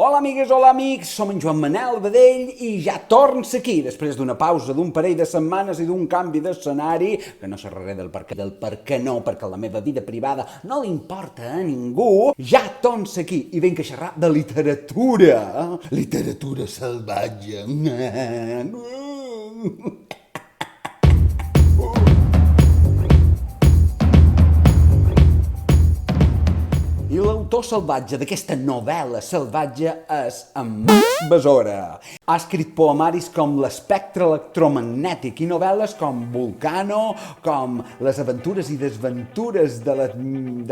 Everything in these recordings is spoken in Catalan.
Hola amigues, hola amics, som en Joan Manel Badell i ja torns aquí, després d'una pausa d'un parell de setmanes i d'un canvi d'escenari, que no xerraré del per què no, perquè la meva vida privada no li importa a ningú, ja torns aquí i vinc a xerrar de literatura, literatura salvatge. I l'autor salvatge d'aquesta novel·la salvatge és en Max Besora. Ha escrit poemaris com L'espectre electromagnètic i novel·les com Vulcano, com Les aventures i desventures de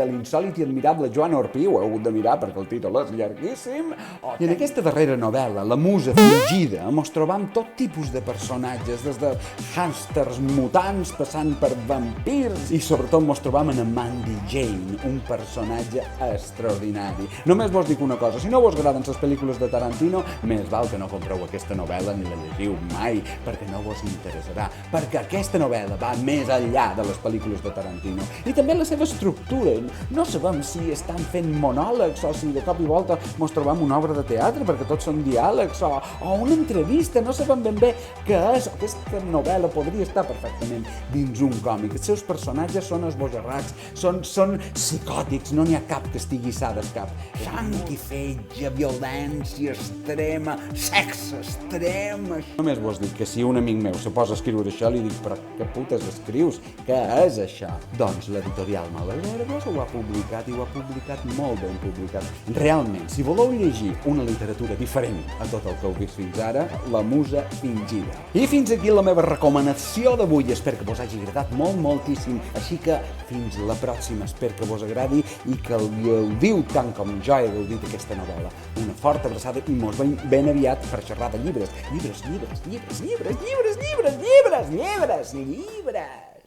l'insòlit i admirable Joan Orpí, ho heu hagut de mirar perquè el títol és llarguíssim, i en aquesta darrera novel·la, La musa fingida, mos trobam tot tipus de personatges, des de hàmsters mutants passant per vampirs, i sobretot mos trobam en Mandy Jane, un personatge extraordinari. Només vos dic una cosa, si no vos agraden les pel·lícules de Tarantino, més val que no compreu aquesta novel·la ni la llegiu mai, perquè no vos interessarà, perquè aquesta novel·la va més enllà de les pel·lícules de Tarantino. I també la seva estructura. No sabem si estan fent monòlegs o si de cop i volta mos trobam una obra de teatre, perquè tots són diàlegs, o una entrevista, no sabem ben bé què és. Aquesta novel·la podria estar perfectament dins un còmic. Els seus personatges són esbojarrats, són psicòtics, no n'hi ha cap que estigui sa del cap. Sang i fetge, violència extrema, sexe extrem. Només vos dic que si un amic meu se posa a escriure això, li dic, però què putes escrius? Què és això? Doncs l'editorial Malalervas ho ha publicat i ho ha publicat molt ben publicat. Realment, si voleu llegir una literatura diferent a tot el que heu vist fins ara, La musa fingida. I fins aquí la meva recomanació d'avui. Espero que vos hagi agradat moltíssim. Així que fins la pròxima. Espero que vos agradi i que el gaudiu tant com jo he gaudit aquesta novel·la. Una forta abraçada i mos veiem ben aviat per xerrar de llibres. Llibres.